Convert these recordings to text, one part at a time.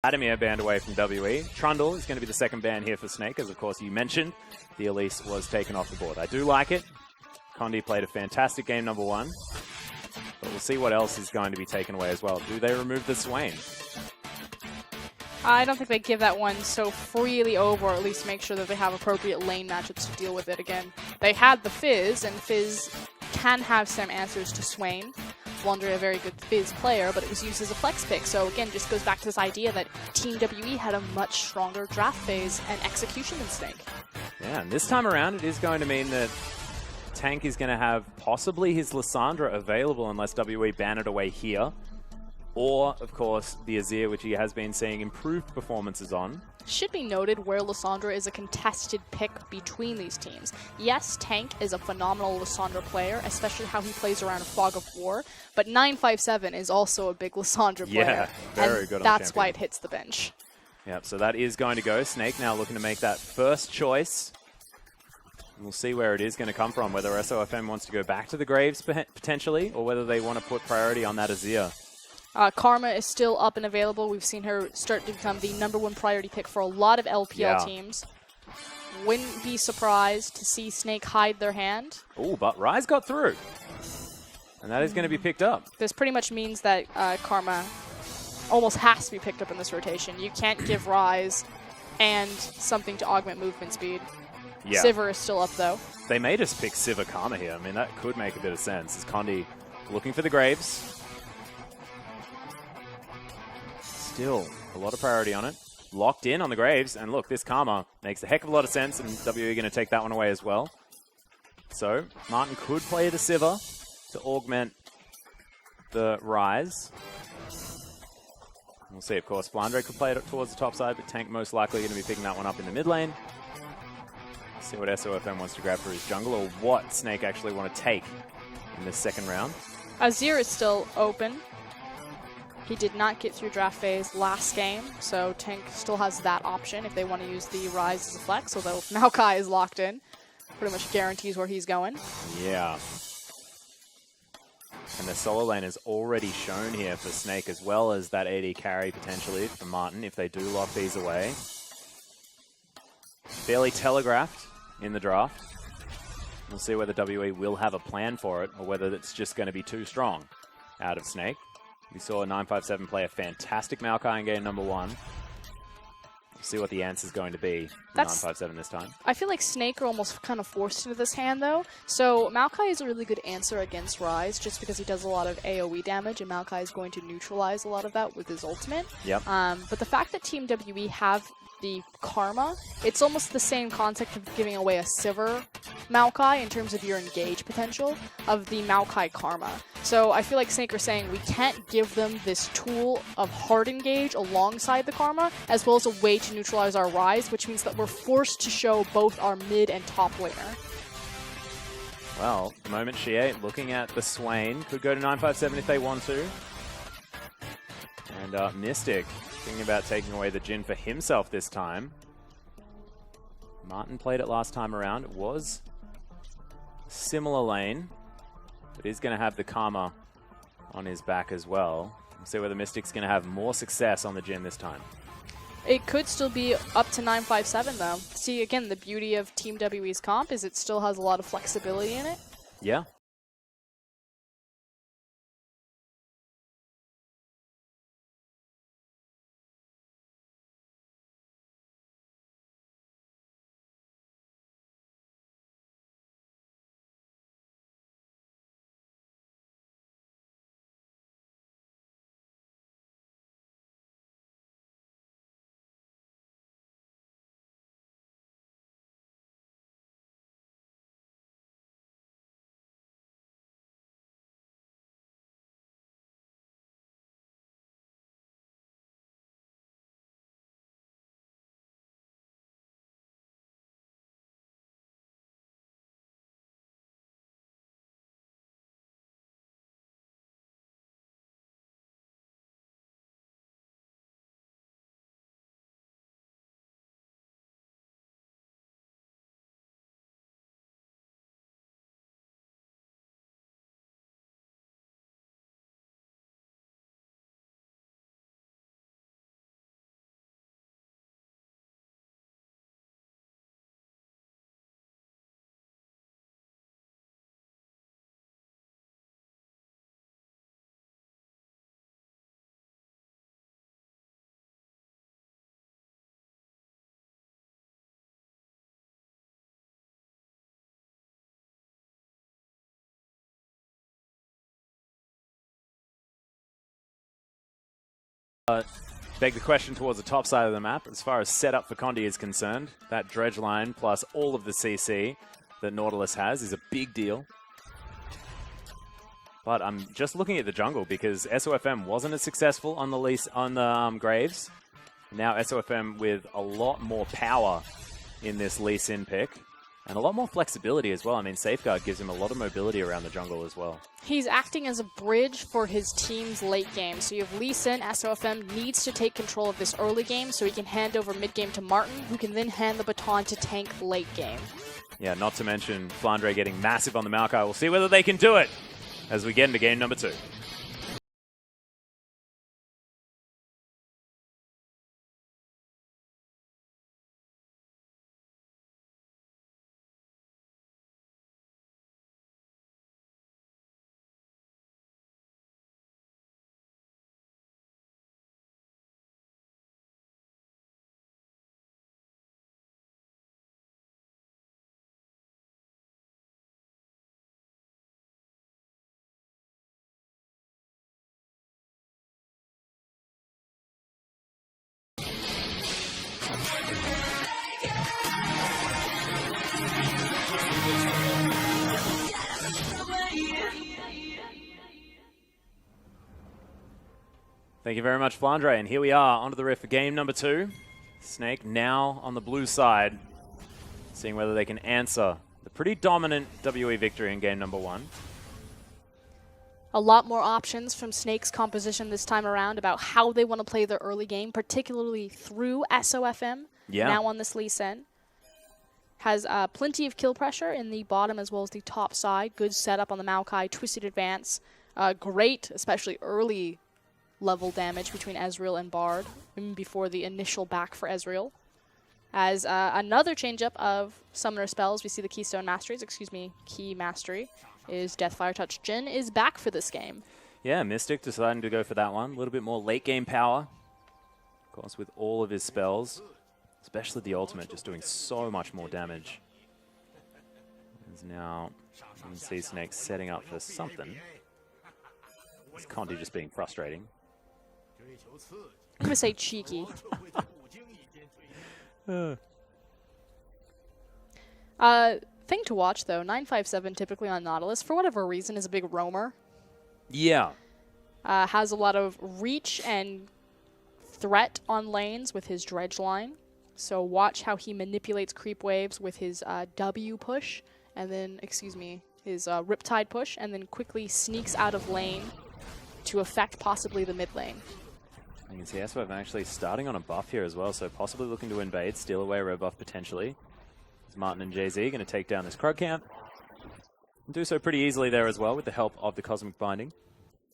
Vladimir banned away from WE. Trundle is going to be the second ban here for Snake, as of course you mentioned. The Elise was taken off the board. I do like it. Condi played a fantastic game number 1. But we'll see what else is going to be taken away as well. Do they remove the Swain? I don't think they give that one so freely over, or at least make sure that they have appropriate lane matchups to deal with it again. They had the Fizz, and Fizz can have some answers to Swain. Wonder, a very good Fizz player, but it was used as a flex pick. So again, just goes back to this idea that Team WE had a much stronger draft phase and execution than Snake. Yeah, and this time around it is going to mean that Tank is going to have possibly his Lissandra available unless WE ban it away here. Or, of course, the Azir, which he has been seeing improved performances on. Should be noted where Lissandra is a contested pick between these teams. Yes, Tank is a phenomenal Lissandra player, especially how he plays around a Fog of War, but 957 is also a big Lissandra player. Yeah, very good on that's champion. why it hits the bench. Yep, so that is going to go. Snake now looking to make that first choice. We'll see where it is going to come from, whether SOFM wants to go back to the Graves potentially, or whether they want to put priority on that Azir. Karma is still up and available. We've seen her start to become the #1 priority pick for a lot of LPL teams. Wouldn't be surprised to see Snake hide their hand. Oh, but Rise got through. And that is going to be picked up. This pretty much means that Karma almost has to be picked up in this rotation. You can't give Rise and something to augment movement speed. Yeah. Sivir is still up, though. They may just pick Sivir Karma here. I mean, that could make a bit of sense. Is Condi looking for the Graves? Still a lot of priority on it. Locked in on the Graves. And look, this Karma makes a heck of a lot of sense. And WE going to take that one away as well. So, Martin could play the Sivir to augment the Rise. We'll see, of course. Flandre could play it towards the top side, but Tank most likely going to be picking that one up in the mid lane. See what SOFM wants to grab for his jungle, or what Snake actually want to take in this second round. Azir is still open. He did not get through draft phase last game, so Tank still has that option if they want to use the Rise as a flex, although Maokai is locked in. Pretty much guarantees where he's going. Yeah. And the solo lane is already shown here for Snake, as well as that AD carry potentially for Martin if they do lock these away. Fairly telegraphed in the draft. We'll see whether WE will have a plan for it, or whether it's just going to be too strong out of Snake. We saw 957 play a fantastic Maokai in game number 1. We'll see what the answer is going to be for 957 this time. I feel like Snake are almost kind of forced into this hand, though. So Maokai is a really good answer against Rise, just because he does a lot of AoE damage, and Maokai is going to neutralize a lot of that with his ultimate. Yep. But the fact that Team WE have the Karma, it's almost the same concept of giving away a Sivir Maokai in terms of your engage potential of the Maokai Karma. So I feel like Snake are saying we can't give them this tool of hard engage alongside the Karma, as well as a way to neutralize our Rise, which means that we're forced to show both our mid and top laner. Well, the moment Shie looking at the Swain, could go to 957 if they want to. And Mystic thinking about taking away the Jhin for himself this time. Martin played it last time around. It was similar lane, but he's going to have the Karma on his back as well. We'll see whether Mystic's going to have more success on the Jhin this time. It could still be up to 957, though. See, again, the beauty of Team WE's comp is it still has a lot of flexibility in it. Yeah. Beg the question towards the top side of the map. As far as setup for Condi is concerned, that dredge line plus all of the CC that Nautilus has is a big deal. But I'm just looking at the jungle because SOFM wasn't as successful on the Graves. Now SOFM with a lot more power in this Lee Sin pick. And a lot more flexibility as well. I mean, Safeguard gives him a lot of mobility around the jungle as well. He's acting as a bridge for his team's late game. So you have Lee Sin, SOFM needs to take control of this early game so he can hand over mid game to Martin, who can then hand the baton to Tank late game. Yeah, not to mention Flandre getting massive on the Maokai. We'll see whether they can do it as we get into game number 2. Thank you very much, Flandre. And here we are, onto the rift for game number 2. Snake now on the blue side, seeing whether they can answer the pretty dominant WE victory in game number 1. A lot more options from Snake's composition this time around about how they want to play their early game, particularly through SOFM, now on this Lee Sin. Has plenty of kill pressure in the bottom as well as the top side. Good setup on the Maokai, twisted advance. Great, especially early level damage between Ezreal and Bard, even before the initial back for Ezreal. As another change-up of summoner spells, we see the Keystone Masteries, Key Mastery, is Deathfire Touch. Jhin is back for this game. Yeah, Mystic deciding to go for that one. A little bit more late-game power. Of course, with all of his spells, especially the ultimate, just doing so much more damage. As now, you can see Snake setting up for something. It's Condi just being frustrating. I'm going to say cheeky. Thing to watch, though, 957 typically on Nautilus, for whatever reason, is a big roamer. Yeah. Has a lot of reach and threat on lanes with his dredge line. So watch how he manipulates creep waves with his W push, and then, his Riptide push, and then quickly sneaks out of lane to affect possibly the mid lane. You can see SOFM actually starting on a buff here as well, so possibly looking to invade, steal away a red buff potentially. Is Martin and Jay-Z going to take down this Krug camp? And do so pretty easily there as well with the help of the Cosmic Binding.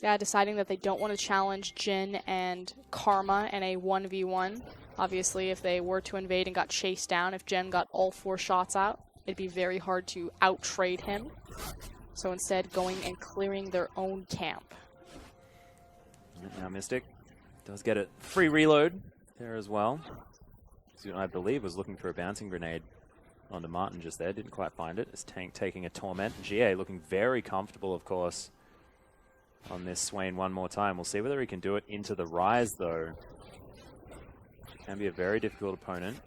Yeah, deciding that they don't want to challenge Jhin and Karma in a 1v1. Obviously, if they were to invade and got chased down, if Jhin got all 4 shots out, it'd be very hard to out-trade him. So instead, going and clearing their own camp. Now Mystic does get a free reload there as well. I believe was looking for a bouncing grenade onto Martin just there. Didn't quite find it. As Tank taking a Torment. GA looking very comfortable, of course, on this Swain one more time. We'll see whether he can do it into the Rise, though. Can be a very difficult opponent.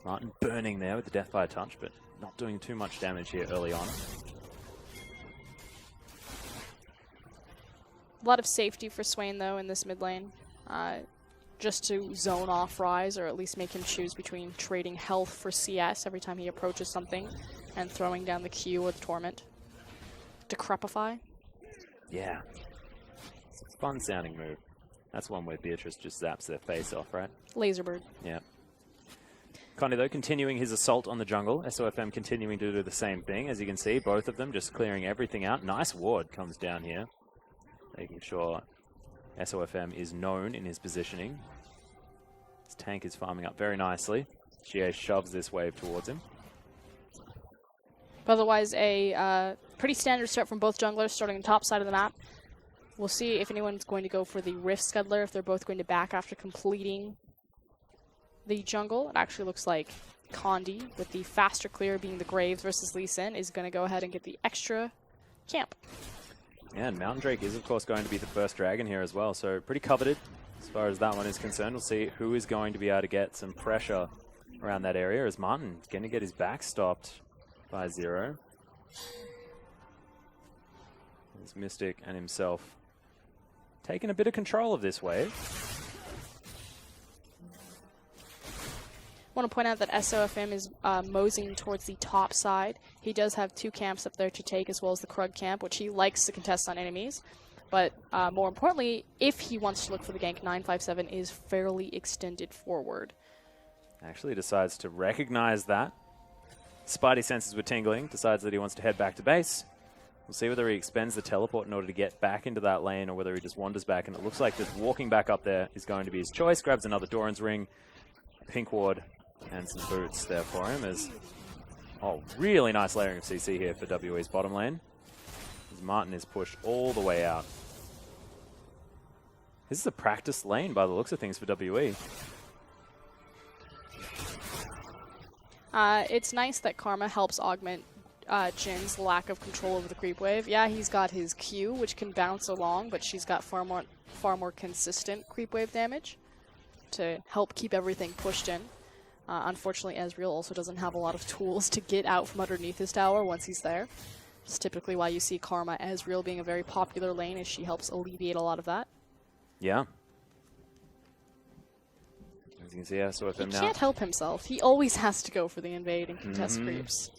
Martin burning there with the Deathfire Touch, but not doing too much damage here early on. A lot of safety for Swain, though, in this mid lane. Just to zone off Rise, or at least make him choose between trading health for CS every time he approaches something and throwing down the Q or the Torment. Decrepify. Yeah. It's a fun sounding move. That's one where Beatrice just zaps their face off, right? Laserbird. Yeah. Condi, though, continuing his assault on the jungle. SOFM continuing to do the same thing. As you can see, both of them just clearing everything out. Nice ward comes down here, making sure SOFM is known in his positioning. His tank is farming up very nicely. GA shoves this wave towards him. But otherwise, a pretty standard start from both junglers, starting on the top side of the map. We'll see if anyone's going to go for the Rift Scuddler, if they're both going to back after completing the jungle. It actually looks like Condi, with the faster clear being the Graves versus Lee Sin, is going to go ahead and get the extra camp. Yeah, and Mountain Drake is, of course, going to be the first dragon here as well, so pretty coveted as far as that one is concerned. We'll see who is going to be able to get some pressure around that area, as Martin is going to get his back stopped by Zero. There's Mystic and himself taking a bit of control of this wave. I want to point out that SOFM is moseying towards the top side. He does have 2 camps up there to take, as well as the Krug camp, which he likes to contest on enemies. But more importantly, if he wants to look for the gank, 957 is fairly extended forward. Actually decides to recognize that. Spidey senses were tingling, decides that he wants to head back to base. We'll see whether he expends the teleport in order to get back into that lane or whether he just wanders back. And it looks like just walking back up there is going to be his choice. Grabs another Doran's ring, pink ward, and some boots there for him. As really nice layering of CC here for WE's bottom lane, as Martin is pushed all the way out. This is a practice lane by the looks of things for WE. It's nice that Karma helps augment Jin's lack of control over the creep wave. Yeah, he's got his Q, which can bounce along, but she's got far more consistent creep wave damage to help keep everything pushed in. Unfortunately, Ezreal also doesn't have a lot of tools to get out from underneath his tower once he's there. It's typically why you see Karma Ezreal being a very popular lane, as she helps alleviate a lot of that. Yeah. As you can see, so with him now. He can't help himself. He always has to go for the invade and contest creeps.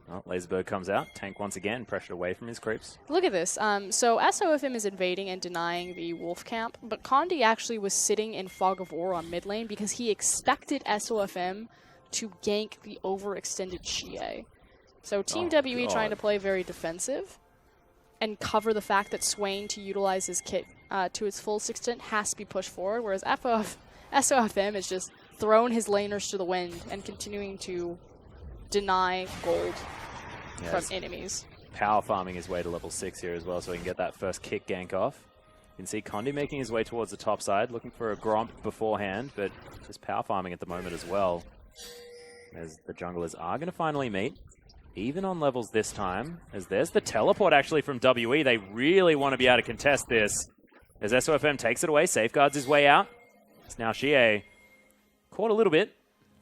Well, Laserberg comes out. Tank once again, pressured away from his creeps. Look at this. So SOFM is invading and denying the Wolf camp, but Condi actually was sitting in Fog of War on mid lane because he expected SOFM to gank the overextended Xie. So Team WE trying to play very defensive and cover the fact that Swain, to utilize his kit to its fullest extent, has to be pushed forward, whereas SOFM is just throwing his laners to the wind and continuing to deny gold from enemies. Power farming his way to level 6 here as well, so he can get that first kick gank off. You can see Condi making his way towards the top side, looking for a Gromp beforehand, but just power farming at the moment as well. As the junglers are going to finally meet, even on levels this time, as there's the teleport actually from WE. They really want to be able to contest this. As SOFM takes it away, safeguards his way out. It's now Xie caught a little bit.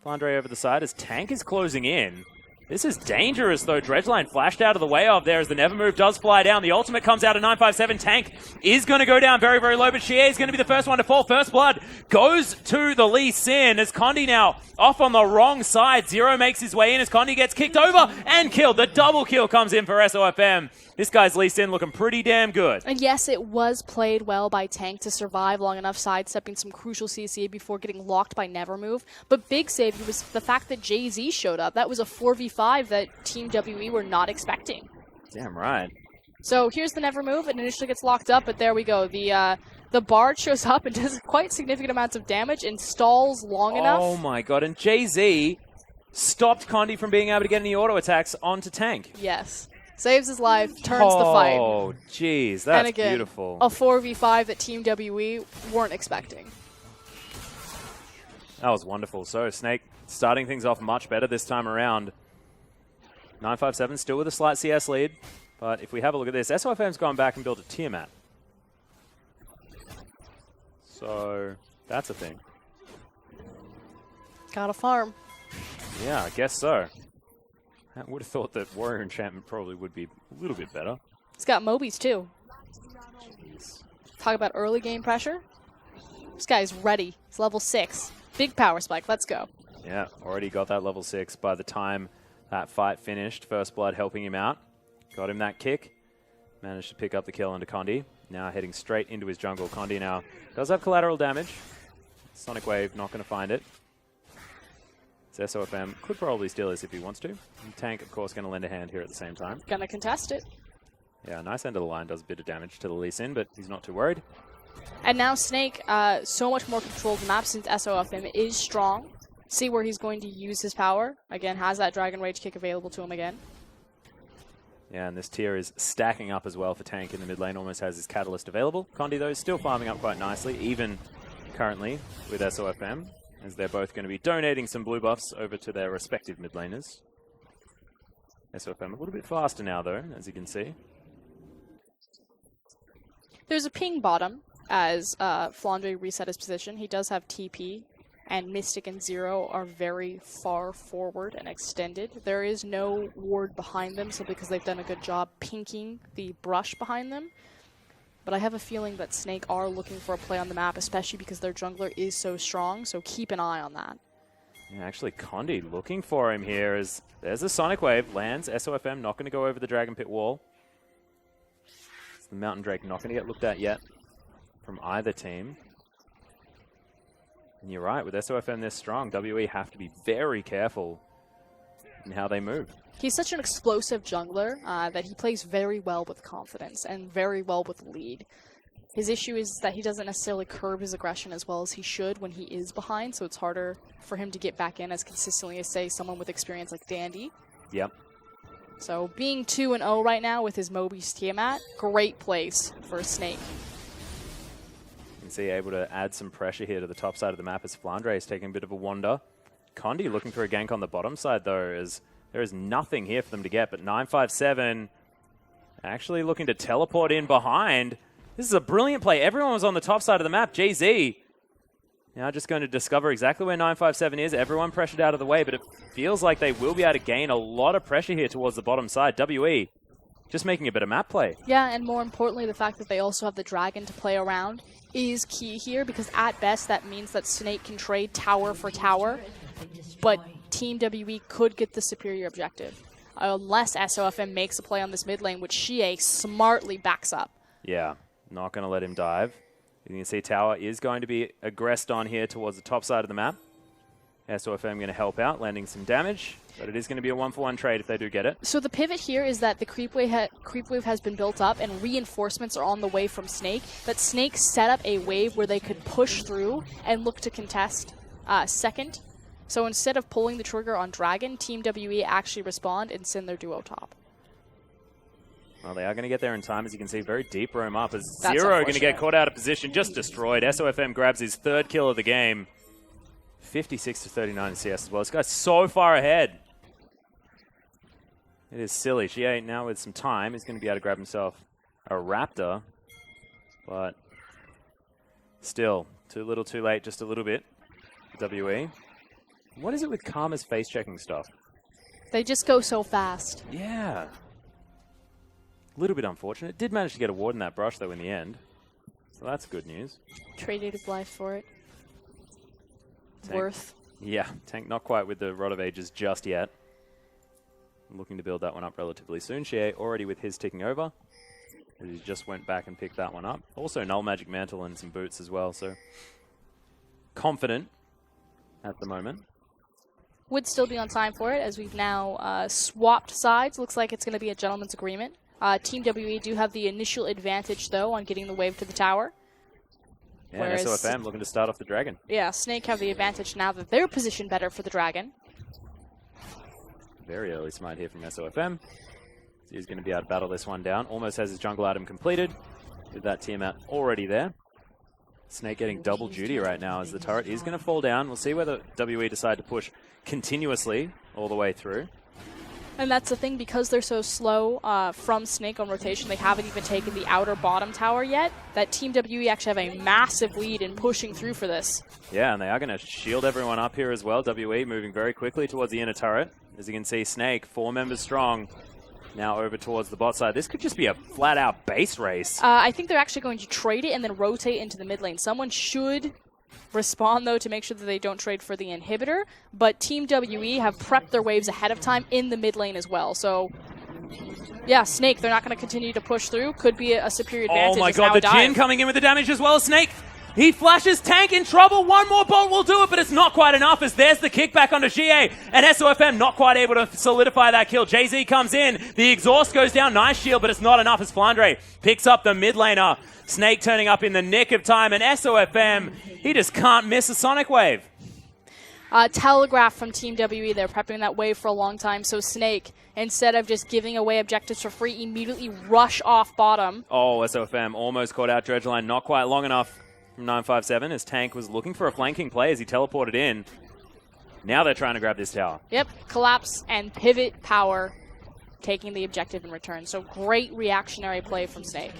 Flandre over the side as Tank is closing in. This is dangerous, though. Dredgeline flashed out of the way of there as the Never Move does fly down. The ultimate comes out at 957. Tank is going to go down very, very low, but Xie is going to be the first one to fall. First blood goes to the Lee Sin as Condi now off on the wrong side. Zero makes his way in as Condi gets kicked over and killed. The double kill comes in for SOFM. This guy's Lee Sin looking pretty damn good. And yes, it was played well by Tank to survive long enough, sidestepping some crucial CC before getting locked by Never Move. But big save was the fact that Jay-Z showed up. That was a 4v5 that Team WE were not expecting. Damn right. So here's the Never Move. It initially gets locked up, but there we go. The Bard shows up and does quite significant amounts of damage and stalls long enough. Oh my god, and Jay-Z stopped Condi from being able to get any auto attacks onto Tank. Yes. Saves his life, turns the fight. Oh, jeez, that's and again, beautiful. A 4v5 that Team WE weren't expecting. That was wonderful. So Snake starting things off much better this time around. 957 still with a slight CS lead, but if we have a look at this, SOFM's gone back and built a Tiamat. So that's a thing. Got a farm. Yeah, I guess so. I would have thought that Warrior Enchantment probably would be a little bit better. He's got Mobies too. Jeez. Talk about early game pressure. This guy's ready. He's level 6. Big power spike. Let's go. Yeah, already got that level 6 by the time that fight finished. First Blood helping him out. Got him that kick. Managed to pick up the kill onto Condi. Now heading straight into his jungle. Condi now does have collateral damage. Sonic Wave not going to find it. SOFM could probably steal this if he wants to. And Tank, of course, going to lend a hand here at the same time. Gonna contest it. Yeah, nice end of the line. Does a bit of damage to the Lee Sin, but he's not too worried. And now Snake, so much more control of the map since SOFM is strong. See where he's going to use his power. Again, has that Dragon Rage kick available to him again. Yeah, and this tier is stacking up as well for Tank in the mid lane. Almost has his Catalyst available. Condi, though, is still farming up quite nicely, even currently with SOFM, as they're both going to be donating some blue buffs over to their respective mid laners. SOFM a little bit faster now, though, as you can see. There's a ping bottom as Flandre reset his position. He does have TP, and Mystic and Zero are very far forward and extended. There is no ward behind them, so because they've done a good job pinking the brush behind them. But I have a feeling that Snake are looking for a play on the map, especially because their jungler is so strong, so keep an eye on that. Yeah, actually, Condi looking for him here as there's a Sonic Wave, lands, SOFM not going to go over the Dragon Pit wall. The Mountain Drake not going to get looked at yet from either team. And you're right, with SOFM this strong, WE have to be very careful in how they move. He's such an explosive jungler that he plays very well with confidence and very well with lead. His issue is that he doesn't necessarily curb his aggression as well as he should when he is behind, so it's harder for him to get back in as consistently as, say, someone with experience like Dandy. Yep. So being 2-0 right now with his Moby's Tiamat, great place for Snake. You can see able to add some pressure here to the top side of the map as Flandre is taking a bit of a wander. Condi looking for a gank on the bottom side though, as there is nothing here for them to get, but 957 actually looking to teleport in behind. This is a brilliant play. Everyone was on the top side of the map. JZ now just going to discover exactly where 957 is. Everyone pressured out of the way, but it feels like they will be able to gain a lot of pressure here towards the bottom side. WE just making a bit of map play. Yeah, and more importantly, the fact that they also have the Dragon to play around is key here, because at best that means that Snake can trade tower for tower, but Team WE could get the superior objective unless SOFM makes a play on this mid lane, which Xie smartly backs up. Yeah, not going to let him dive. You can see tower is going to be aggressed on here towards the top side of the map. SOFM going to help out, landing some damage, but it is going to be a 1-for-1 trade if they do get it. So the pivot here is that the creep wave has been built up and reinforcements are on the way from Snake, but Snake set up a wave where they could push through and look to contest second. So instead of pulling the trigger on Dragon, Team WE actually respond and send their duo top. Well, they are going to get there in time, as you can see. Very deep roam up as That's Zero going to get caught out of position, just destroyed. SOFM grabs his third kill of the game. 56 to 39 in CS as well. This guy's so far ahead. It is silly. Xie now with some time is going to be able to grab himself a Raptor. But still, too little too late, just a little bit. WE. What is it with Karma's face-checking stuff? They just go so fast. Yeah. A little bit unfortunate. Did manage to get a ward in that brush, though, in the end. So that's good news. Traded his life for it. Tank. Worth. Yeah, Tank not quite with the Rod of Ages just yet. Looking to build that one up relatively soon. Xie already with his ticking over. He just went back and picked that one up. Also Null Magic Mantle and some boots as well, so confident at the moment. Would still be on time for it, as we've now swapped sides. Looks like it's going to be a gentleman's agreement. Team WE do have the initial advantage, though, on getting the wave to the tower. Yeah, and SOFM looking to start off the Dragon. Yeah, Snake have the advantage now that they're positioned better for the Dragon. Very early smite here from SOFM. He's going to be able to battle this one down. Almost has his jungle item completed, with that Tiamat already there. Snake getting double duty right now as the turret is going to fall down. We'll see whether WE decide to push continuously all the way through. And that's the thing, because they're so slow from Snake on rotation, they haven't even taken the outer bottom tower yet, that Team WE actually have a massive lead in pushing through for this. Yeah, and they are going to shield everyone up here as well. WE moving very quickly towards the inner turret. As you can see, Snake, 4 members strong, now over towards the bot side. This could just be a flat-out base race. I think they're actually going to trade it and then rotate into the mid lane. Someone should respond, though, to make sure that they don't trade for the inhibitor. But Team WE have prepped their waves ahead of time in the mid lane as well. So, yeah, Snake, they're not going to continue to push through. Could be a superior advantage. Oh my god, the Jhin coming in with the damage as well. Snake, he flashes, Tank in trouble. One more bolt will do it, but it's not quite enough as there's the kickback onto Xie. And SOFM not quite able to solidify that kill. JZ comes in. The exhaust goes down. Nice shield, but it's not enough as Flandre picks up the mid laner. Snake turning up in the nick of time, and SOFM, he just can't miss a Sonic Wave. Telegraph from Team WE. They're prepping that wave for a long time, so Snake, instead of just giving away objectives for free, immediately rush off bottom. Oh, SOFM almost caught out Dredgeline, not quite long enough from 957 as Tank was looking for a flanking play as he teleported in. Now they're trying to grab this tower. Yep, collapse and pivot power. taking the objective in return. So great reactionary play from Snake.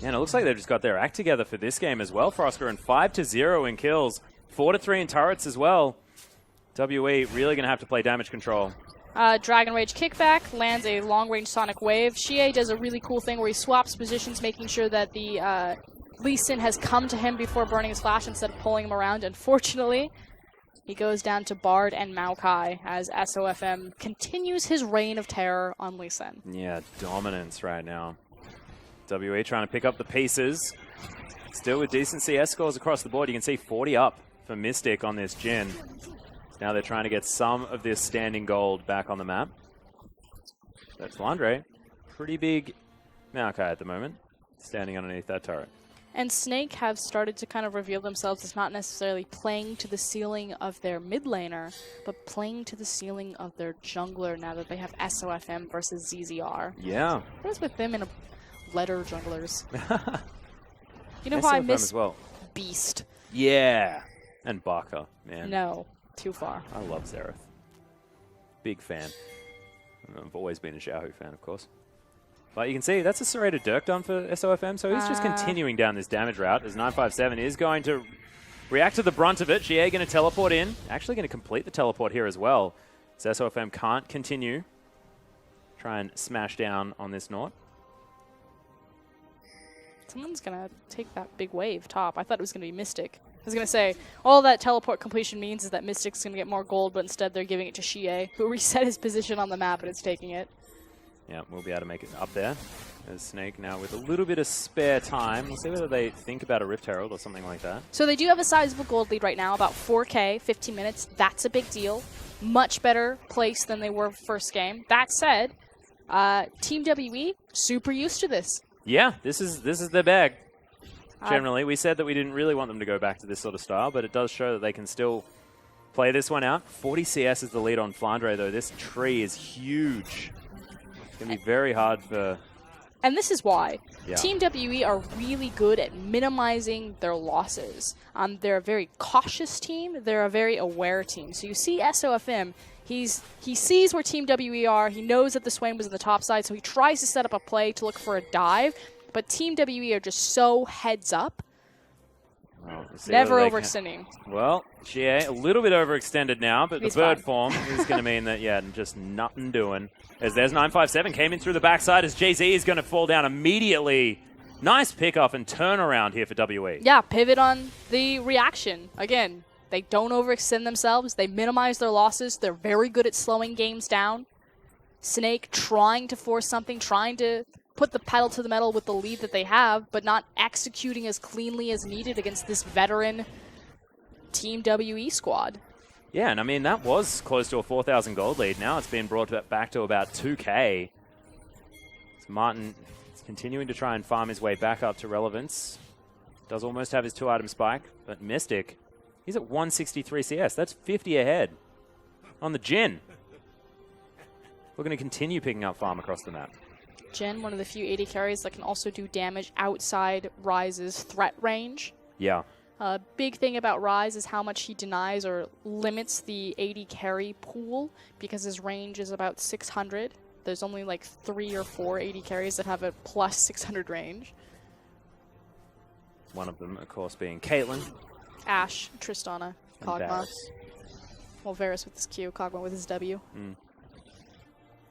And it looks like they've just got their act together for this game as well, Frosker, and 5-0 in kills, 4-3 in turrets as well. WE really going to have to play damage control. Dragon Rage kickback lands a long-range Sonic Wave. Xie does a really cool thing where he swaps positions, making sure that the Lee Sin has come to him before burning his flash instead of pulling him around. Unfortunately, he goes down to Bard and Maokai as SOFM continues his reign of terror on Lee Sin. Yeah, dominance right now. WE trying to pick up the pieces. Still with decent CS scores across the board. You can see 40 up for Mystic on this Jhin. Now they're trying to get some of this standing gold back on the map. That's Flandre. Pretty big Maokai at the moment, standing underneath that turret. And Snake have started to kind of reveal themselves as not necessarily playing to the ceiling of their mid laner, but playing to the ceiling of their jungler now that they have SOFM versus ZZR. Yeah. What is with them in a letter junglers? You know SOFM who I miss? as well. Beast. Yeah. And Baka, man. No, too far. I love Xerath. Big fan. I've always been a Xiaohu fan, of course. But you can see that's a serrated Dirk done for SOFM, so he's just continuing down this damage route as 957 is going to react to the brunt of it. Xie going to teleport in. Actually going to complete the teleport here as well. So SOFM can't continue. Try and smash down on this Nort. Someone's going to take that big wave top. I thought it was going to be Mystic. I was going to say, all that teleport completion means is that Mystic's going to get more gold, but instead they're giving it to Xie, who reset his position on the map and it's taking it. Yeah, we'll be able to make it up there. As Snake now with a little bit of spare time. We'll see whether they think about a Rift Herald or something like that. So they do have a sizable gold lead right now, about 4K, 15 minutes. That's a big deal. Much better place than they were first game. That said, Team WE, super used to this. Yeah, this is their bag. Generally, we said that we didn't really want them to go back to this sort of style, but it does show that they can still play this one out. 40 CS is the lead on Flandre, though. This tree is huge. It's going to be very hard for... And this is why. Yeah. Team WE are really good at minimizing their losses. They're a very cautious team. They're a very aware team. So you see SOFM, he sees where Team WE are. He knows that the Swain was on the top side, so he tries to set up a play to look for a dive. But Team WE are just so heads up. Well, never overextending. Well, Xie, a little bit overextended now, but He's the bird fine. form is going to mean that, yeah, just nothing doing. As there's 957, came in through the backside as Jay-Z is going to fall down immediately. Nice pickoff and turnaround here for WE. Yeah, pivot on the reaction. Again, they don't overextend themselves. They minimize their losses. They're very good at slowing games down. Snake trying to force something, trying to put the pedal to the metal with the lead that they have, but not executing as cleanly as needed against this veteran Team WE squad. Yeah, and I mean, that was close to a 4,000 gold lead. Now it's been brought back to about 2K. So Martin is continuing to try and farm his way back up to relevance. Does almost have his 2-item spike, but Mystic, he's at 163 CS. That's 50 ahead on the Jhin. We're going to continue picking up farm across the map. Jhin, one of the few AD carries that can also do damage outside Ryze's threat range. Yeah. Big thing about Ryze is how much he denies or limits the AD carry pool because his range is about 600. There's only like 3 or 4 AD carries that have a plus 600 range. One of them, of course, being Caitlyn. Ashe, Tristana, And Kog'Maw. Varus. Well, Varus with his Q, Kog'Maw with his W.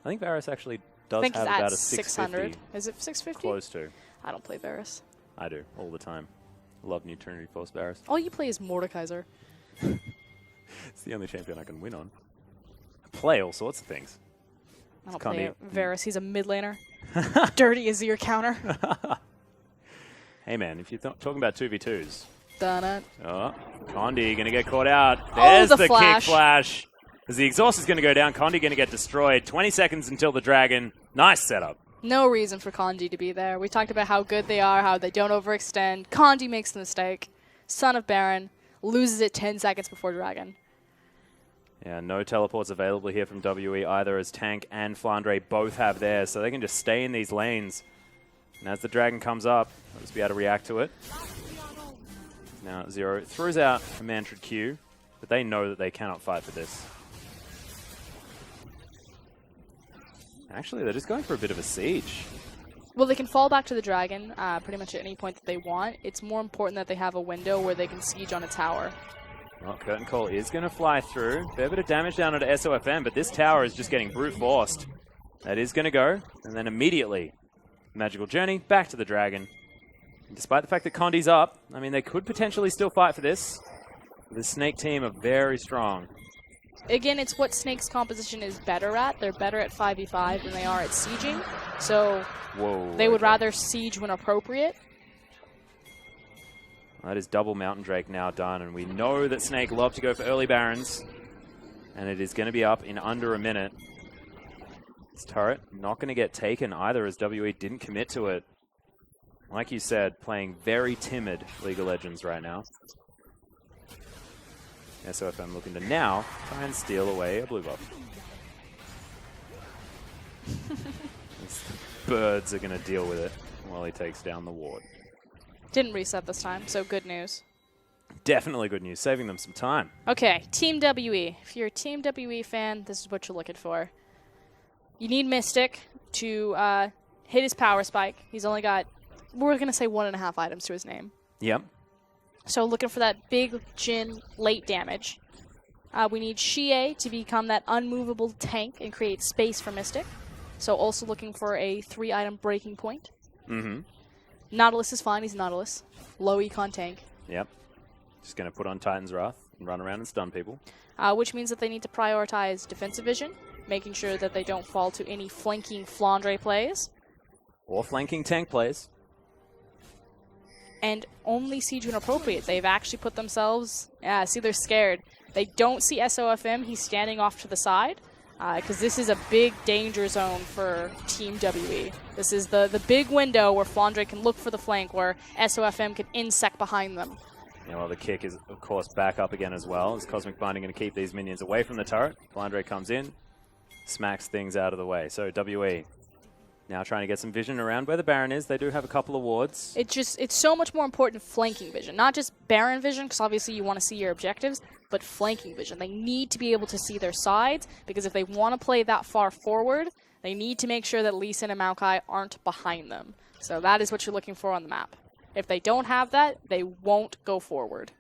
I think Varus actually I does think have he's about at a 600. 650. Is it 650? Close to. I don't play Varus. I do, all the time. Love New Trinity Force Varus. All you play is Mordekaiser. It's the only champion I can win on. I play all sorts of things. I don't Condi. play Varus. He's a mid laner. Dirty as your counter. Hey man, if you're talking about 2v2s. Done it. Oh, Condi going to get caught out. There's the the flash. kick flash. As the exhaust is going to go down, Condi going to get destroyed. 20 seconds until the dragon. Nice setup. No reason for Condi to be there. We talked about how good they are, how they don't overextend. Condi makes the mistake. Son of Baron loses it 10 seconds before Dragon. Yeah, no teleports available here from WE either, as Tank and Flandre both have theirs, so they can just stay in these lanes. And as the dragon comes up, they'll just be able to react to it. Now Zero throws out a Mantrid Q, but they know that they cannot fight for this. Actually, they're just going for a bit of a siege. Well, they can fall back to the dragon pretty much at any point that they want. It's more important that they have a window where they can siege on a tower. Well, Curtain Call is going to fly through. Fair bit of damage down onto SOFM, but this tower is just getting brute forced. That is going to go, and then immediately, Magical Journey back to the dragon. And despite the fact that Condi's up, I mean, they could potentially still fight for this. The Snake team are very strong. Again, it's what Snake's composition is better at. They're better at 5v5 than they are at sieging. So they would rather siege when appropriate. That is double Mountain Drake now done, and we know that Snake love to go for early Barons. And it is going to be up in under a minute. This turret not going to get taken either, as WE didn't commit to it. Like you said, playing very timid League of Legends right now. SOFM looking to now try and steal away a blue buff. Birds are going to deal with it while he takes down the ward. Didn't reset this time, so good news. Definitely good news, saving them some time. Okay, Team WE. If you're a Team WE fan, this is what you're looking for. You need Mystic to hit his power spike. He's only got, we're going to say 1.5 items to his name. Yep. So looking for that big Jhin late damage. We need Xie to become that unmovable tank and create space for Mystic. So also looking for a 3-item breaking point. Mm-hmm. Nautilus is fine, he's Nautilus. Low econ tank. Yep. Just going to put on Titan's Wrath and run around and stun people. Which means that they need to prioritize defensive vision, making sure that they don't fall to any flanking Flandre plays. Or flanking tank plays. And only siege when appropriate. They've actually put themselves... see, they're scared. They don't see SOFM. He's standing off to the side. Because this is a big danger zone for Team WE. This is the big window where Flandre can look for the flank, where SOFM can insect behind them. Yeah, well, the kick is, of course, back up again as well. Is Cosmic Binding going to keep these minions away from the turret? Flandre comes in, smacks things out of the way. So WE now trying to get some vision around where the Baron is. They do have a couple of wards. It's so much more important flanking vision. Not just Baron vision, because obviously you want to see your objectives, but flanking vision. They need to be able to see their sides, because if they want to play that far forward, they need to make sure that Lee Sin and Maokai aren't behind them. So that is what you're looking for on the map. If they don't have that, they won't go forward.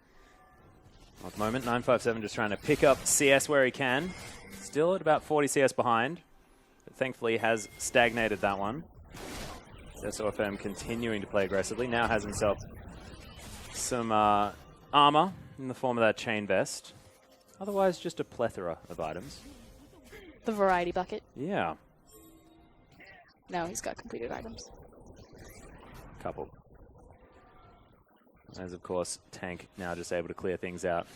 At the moment, 957 just trying to pick up CS where he can. Still at about 40 CS behind. But thankfully has stagnated that one. SOFM continuing to play aggressively. Now has himself some armor in the form of that chain vest. Otherwise, just a plethora of items. The variety bucket. Yeah. No, he's got completed items. Couple. As, of course, Tank now just able to clear things out.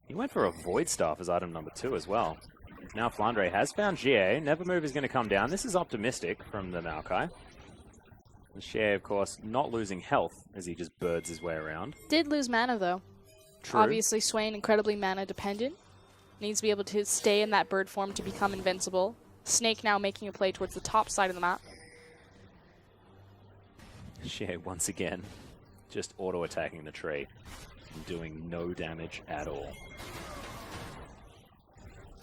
He went for a Void Staff as item number 2 as well. Now Flandre has found Xie. Nevermove is going to come down. This is optimistic from the Maokai. Xie, of course, not losing health as he just birds his way around. Did lose mana, though. True. Obviously, Swain incredibly mana dependent. Needs to be able to stay in that bird form to become invincible. Snake now making a play towards the top side of the map. Xie once again just auto-attacking the tree and doing no damage at all.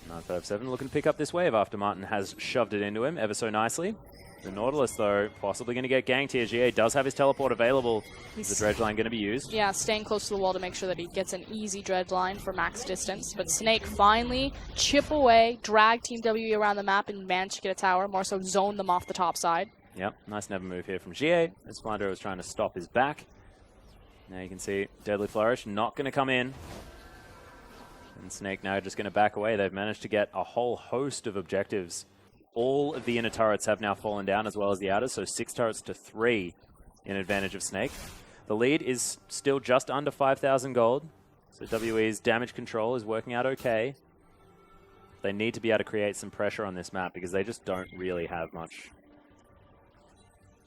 957 looking to pick up this wave after Martin has shoved it into him ever so nicely. The Nautilus, though, possibly going to get ganked here. Xie does have his teleport available. Is the dredge line going to be used? Yeah, staying close to the wall to make sure that he gets an easy dredge line for max distance. But Snake finally chip away, drag Team WE around the map, and manage to get a tower. More so zone them off the top side. Yep, nice never move here from Xie. As Flandre was trying to stop his back. Now you can see Deadly Flourish not going to come in. And Snake now just going to back away. They've managed to get a whole host of objectives. All of the inner turrets have now fallen down, as well as the outers, so 6 turrets to 3 in advantage of Snake. The lead is still just under 5,000 gold, so WE's damage control is working out okay. They need to be able to create some pressure on this map, because they just don't really have much.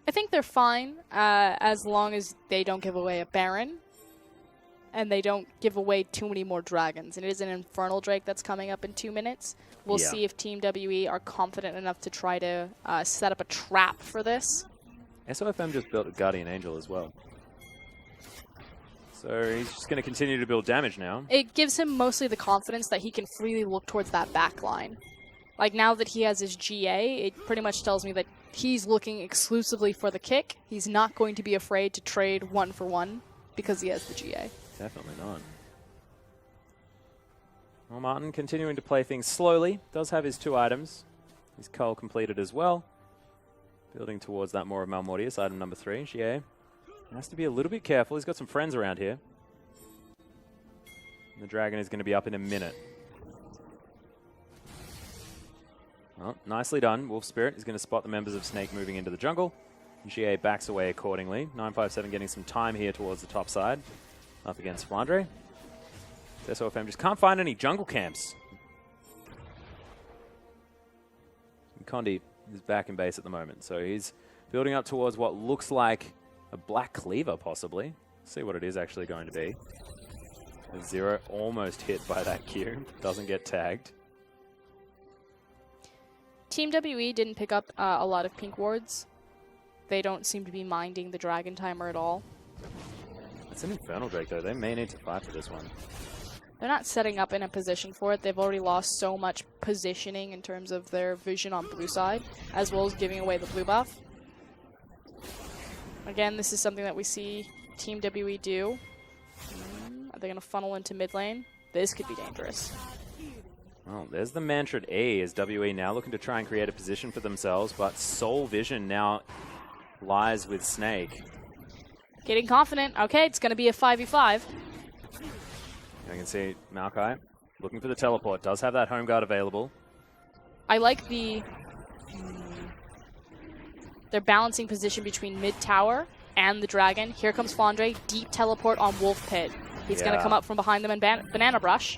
I think they're fine, as long as they don't give away a Baron, and they don't give away too many more dragons. And it is an Infernal Drake that's coming up in 2 minutes. We'll see if Team WE are confident enough to try to set up a trap for this. SOFM just built a Guardian Angel as well. So he's just going to continue to build damage now. It gives him mostly the confidence that he can freely look towards that back line. Like, now that he has his GA, it pretty much tells me that he's looking exclusively for the kick. He's not going to be afraid to trade 1-for-1 because he has the GA. Definitely not. Well, Martin continuing to play things slowly. Does have his 2 items. His cull completed as well. Building towards that more of Malmortius, item number 3, GA. Has to be a little bit careful. He's got some friends around here. And the dragon is going to be up in a minute. Well, nicely done. Wolf Spirit is going to spot the members of Snake moving into the jungle. GA backs away accordingly. 957 getting some time here towards the top side. Up against Flandre. SOFM just can't find any jungle camps. And Condi is back in base at the moment. So he's building up towards what looks like a black cleaver, possibly. Let's see what it is actually going to be. Zero almost hit by that Q. Doesn't get tagged. Team WE didn't pick up a lot of pink wards. They don't seem to be minding the dragon timer at all. It's an Infernal Drake, though. They may need to fight for this one. They're not setting up in a position for it. They've already lost so much positioning in terms of their vision on blue side, as well as giving away the blue buff. Again, this is something that we see Team WE do. Are they going to funnel into mid lane? This could be dangerous. Well, there's the mantra E as WE now looking to try and create a position for themselves, but Soul Vision now lies with Snake. Getting confident. Okay, it's going to be a 5v5. You can see Maokai looking for the teleport. Does have that home guard available. I like the... They're balancing position between mid tower and the dragon. Here comes Flandre. Deep teleport on Wolf Pit. He's going to come up from behind them and Banana Brush.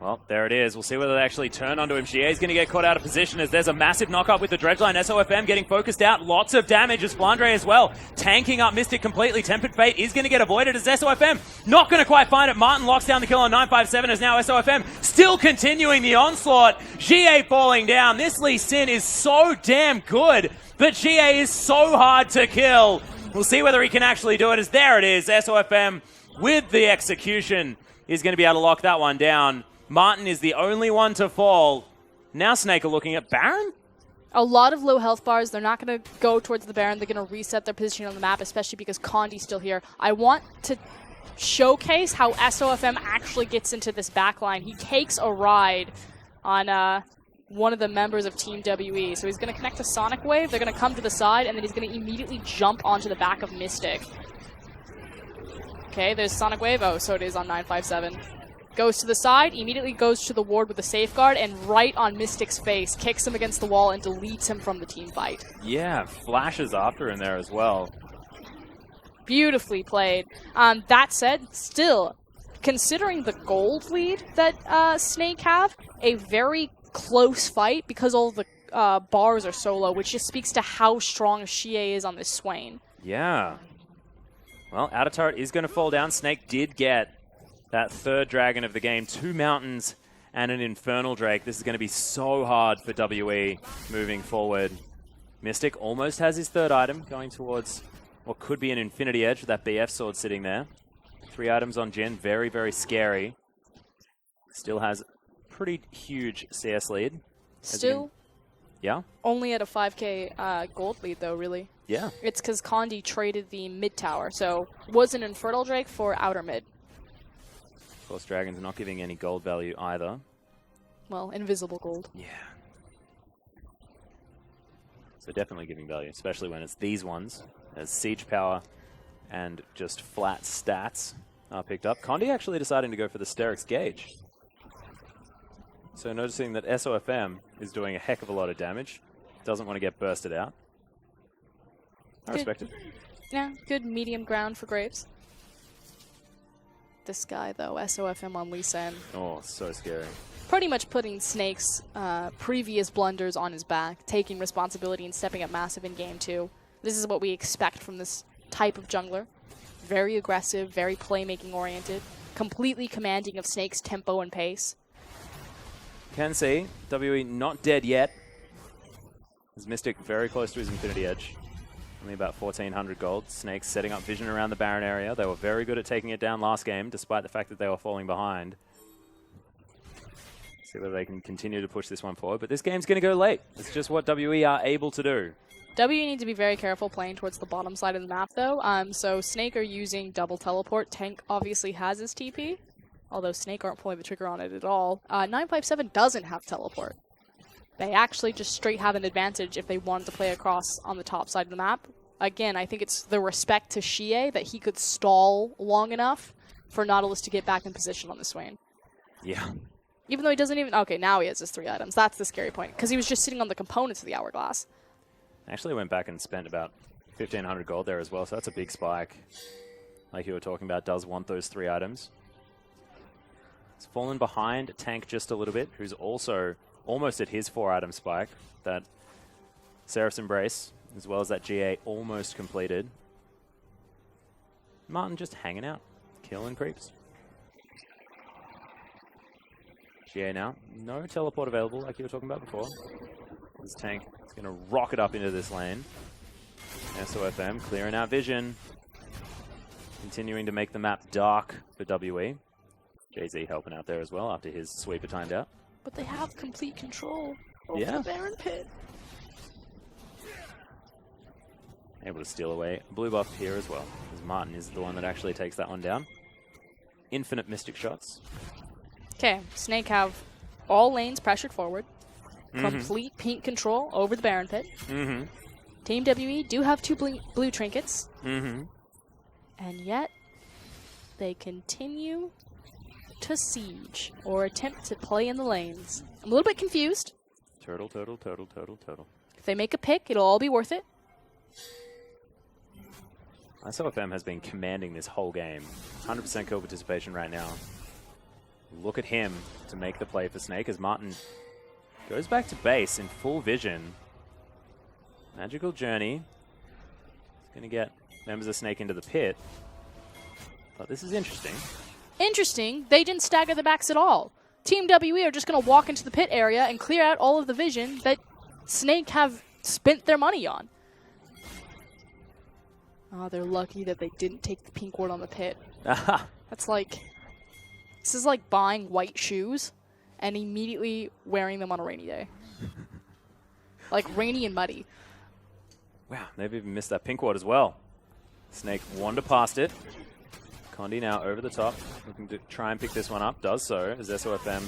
Well, there it is. We'll see whether they actually turn onto him. GA's going to get caught out of position as there's a massive knock-up with the Dredgeline. SOFM getting focused out. Lots of damage as Flandre as well. Tanking up Mystic completely. Tempered Fate is going to get avoided as SOFM not going to quite find it. Martin locks down the kill on 957 as now SOFM still continuing the onslaught. GA falling down. This Lee Sin is so damn good, but GA is so hard to kill. We'll see whether he can actually do it as there it is. SOFM with the execution is going to be able to lock that one down. Martin is the only one to fall. Now Snake are looking at Baron? A lot of low health bars. They're not going to go towards the Baron. They're going to reset their position on the map, especially because Condi's still here. I want to showcase how SOFM actually gets into this backline. He takes a ride on one of the members of Team WE. So he's going to connect to Sonic Wave. They're going to come to the side, and then he's going to immediately jump onto the back of Mystic. Okay, there's Sonic Wave. Oh, so it is on 957. Goes to the side, immediately goes to the ward with the safeguard, and right on Mystic's face, kicks him against the wall and deletes him from the team fight. Yeah, flashes after him there as well. Beautifully played. That said, still, considering the gold lead that Snake have, a very close fight because all the bars are so low, which just speaks to how strong Xie is on this Swain. Yeah. Well, outer turret is going to fall down. Snake did get that third dragon of the game, 2 mountains and an Infernal Drake. This is going to be so hard for WE moving forward. Mystic almost has his third item, going towards what could be an Infinity Edge with that BF sword sitting there. 3 items on Jhin, very, very scary. Still has pretty huge CS lead. Still? Yeah? Only at a 5k gold lead, though, really. Yeah. It's because Condi traded the mid tower, so was an Infernal Drake for outer mid. Of course, dragons are not giving any gold value either. Well, invisible gold. Yeah. So definitely giving value, especially when it's these ones, as siege power and just flat stats are picked up. Condi actually deciding to go for the Sterix Gauge. So noticing that SOFM is doing a heck of a lot of damage. Doesn't want to get bursted out. I respect it. Yeah, good medium ground for Graves. This guy, though, SOFM on Lee Sin. Oh, so scary. Pretty much putting Snake's previous blunders on his back, taking responsibility and stepping up massive in game 2. This is what we expect from this type of jungler. Very aggressive, very playmaking oriented, completely commanding of Snake's tempo and pace. Can see WE not dead yet. Is Mystic very close to his Infinity Edge. Only about 1,400 gold. Snake setting up vision around the Baron area. They were very good at taking it down last game, despite the fact that they were falling behind. See whether they can continue to push this one forward. But this game's going to go late. It's just what WE are able to do. WE need to be very careful playing towards the bottom side of the map, though. So Snake are using double teleport. Tank obviously has his TP, although Snake aren't pulling the trigger on it at all. 957 doesn't have teleport. They actually just straight have an advantage if they wanted to play across on the top side of the map. Again, I think it's the respect to Xie that he could stall long enough for Nautilus to get back in position on the Swain. Yeah. Even though he doesn't even... Okay, now he has his 3 items. That's the scary point, because he was just sitting on the components of the Hourglass. Actually went back and spent about 1,500 gold there as well, so that's a big spike. Like you were talking about, does want those 3 items. It's fallen behind Tank just a little bit, who's also almost at his 4-item spike. That Seraph's Embrace, as well as that GA almost completed. Martin just hanging out, killing creeps. GA now, no teleport available like you were talking about before. This Tank is going to rocket up into this lane. SOFM clearing out vision. Continuing to make the map dark for WE. JZ helping out there as well after his sweeper timed out. But they have complete control over the Baron Pit. Able to steal away blue buff here as well, as Martin is the one that actually takes that one down. Infinite Mystic shots. Okay, Snake have all lanes pressured forward. Complete pink control over the Baron Pit. Team WE do have 2 blue trinkets. And yet, they continue to siege or attempt to play in the lanes. I'm a little bit confused. Turtle. If they make a pick, it'll all be worth it. SOFM has been commanding this whole game. 100% kill participation right now. Look at him to make the play for Snake as Martin goes back to base in full vision. Magical Journey. He's going to get members of Snake into the pit. But this is interesting. Interesting. They didn't stagger the backs at all. Team WE are just going to walk into the pit area and clear out all of the vision that Snake have spent their money on. Oh, they're lucky that they didn't take the pink ward on the pit. That's like... This is like buying white shoes and immediately wearing them on a rainy day. Like rainy and muddy. Wow, they've even missed that pink ward as well. Snake wander past it. Condi now over the top, looking to try and pick this one up. Does so as SOFM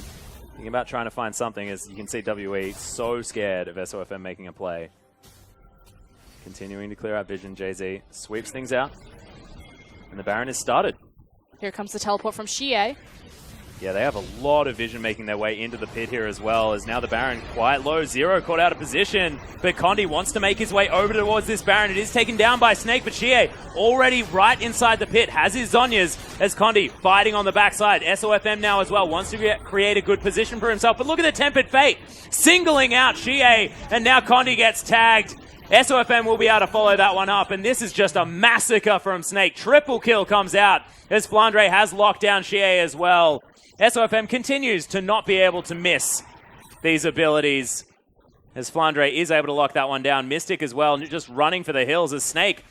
thinking about trying to find something, as you can see WE so scared of SOFM making a play. Continuing to clear out vision, JZ sweeps things out. And the Baron is started. Here comes the teleport from Xie. Yeah, they have a lot of vision making their way into the pit here as well, as now the Baron quite low. Zero caught out of position, but Condi wants to make his way over towards this Baron. It is taken down by Snake, but Xie already right inside the pit, has his Zhonyas, as Condi fighting on the backside. SOFM now as well, wants to create a good position for himself, but look at the Tempered Fate, singling out Xie, and now Condi gets tagged. SOFM will be able to follow that one up, and this is just a massacre from Snake. Triple kill comes out, as Flandre has locked down Xie as well. SOFM continues to not be able to miss these abilities, as Flandre is able to lock that one down. Mystic as well, just running for the hills as Snake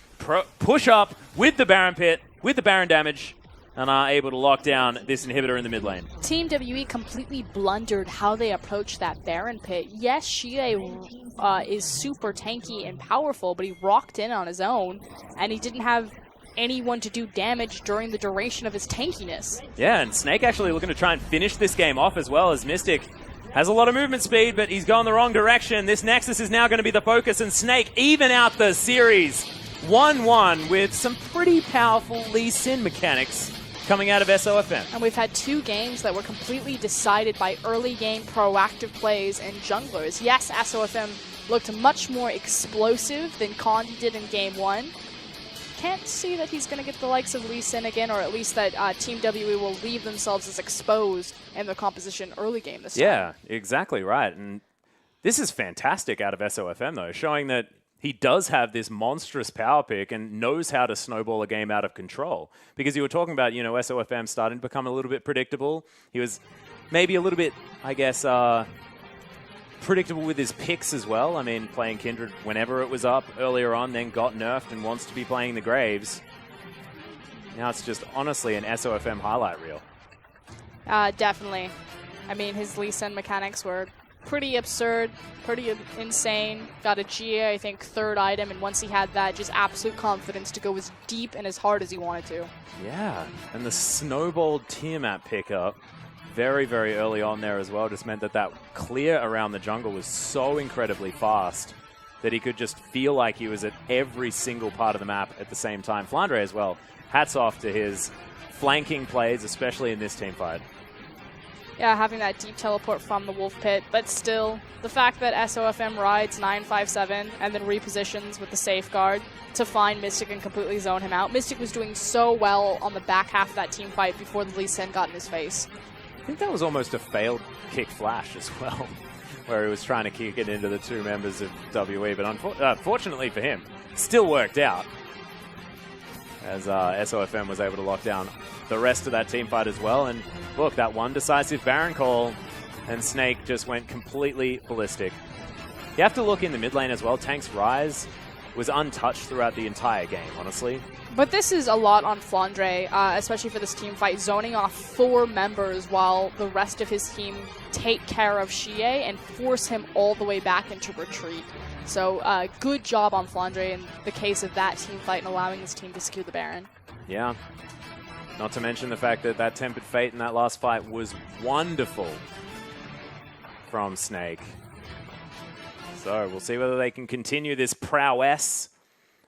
push up with the Baron Pit, with the Baron damage, and are able to lock down this inhibitor in the mid lane. Team WE completely blundered how they approached that Baron Pit. Yes, Xie is super tanky and powerful, but he rocked in on his own, and he didn't have anyone to do damage during the duration of his tankiness. Yeah, and Snake actually looking to try and finish this game off as well, as Mystic has a lot of movement speed, but he's going the wrong direction. This Nexus is now going to be the focus, and Snake even out the series 1-1 with some pretty powerful Lee Sin mechanics coming out of SOFM. And we've had 2 games that were completely decided by early game proactive plays and junglers. Yes, SOFM looked much more explosive than Condi did in game 1. Can't see that he's going to get the likes of Lee Sin again, or at least that Team WE will leave themselves as exposed in the composition early game this time. Yeah, exactly right. And this is fantastic out of SOFM, though, showing that he does have this monstrous power pick and knows how to snowball a game out of control. Because you were talking about, you know, SOFM starting to become a little bit predictable. He was maybe a little bit, I guess, predictable with his picks as well. I mean, playing Kindred whenever it was up earlier on, then got nerfed and wants to be playing the Graves. Now it's just honestly an SOFM highlight reel. Definitely. I mean, his Lee Sin mechanics were pretty absurd, pretty insane. Got a GA, I think, 3rd item, and once he had that, just absolute confidence to go as deep and as hard as he wanted to. Yeah, and the snowballed Tiamat pickup very, very early on there as well just meant that that clear around the jungle was so incredibly fast that he could just feel like he was at every single part of the map at the same time. Flandre as well, hats off to his flanking plays, especially in this team fight. Yeah, having that deep teleport from the Wolf Pit, but still, the fact that SOFM rides 957 and then repositions with the Safeguard to find Mystic and completely zone him out. Mystic was doing so well on the back half of that team fight before the Lee Sin got in his face. I think that was almost a failed kick flash as well, where he was trying to kick it into the 2 members of WE, but fortunately for him, still worked out, as SOFM was able to lock down the rest of that team fight as well. And look, that one decisive Baron call, and Snake just went completely ballistic. You have to look in the mid lane as well. Tank's Rise was untouched throughout the entire game, honestly. But this is a lot on Flandre, especially for this team fight, zoning off 4 members while the rest of his team take care of Xie and force him all the way back into retreat. So good job on Flandre in the case of that team fight and allowing his team to secure the Baron. Yeah. Not to mention the fact that that Tempered Fate in that last fight was wonderful from Snake. So we'll see whether they can continue this prowess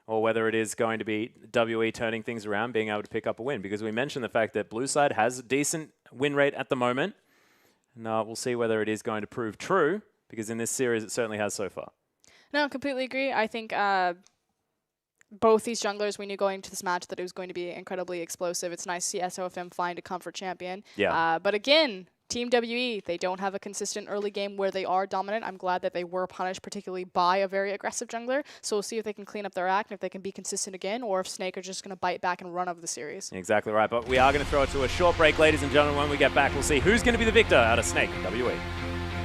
or whether it is going to be WE turning things around, being able to pick up a win. Because we mentioned the fact that Blue Side has a decent win rate at the moment. And we'll see whether it is going to prove true, because in this series it certainly has so far. No, completely agree. I think both these junglers, we knew going into this match that it was going to be incredibly explosive. It's nice to see SOFM find a comfort champion. Yeah. But again, Team WE, they don't have a consistent early game where they are dominant. I'm glad that they were punished, particularly by a very aggressive jungler. So we'll see if they can clean up their act and if they can be consistent again, or if Snake are just going to bite back and run over the series. Exactly right. But we are going to throw it to a short break, ladies and gentlemen. When we get back, we'll see who's going to be the victor out of Snake WE.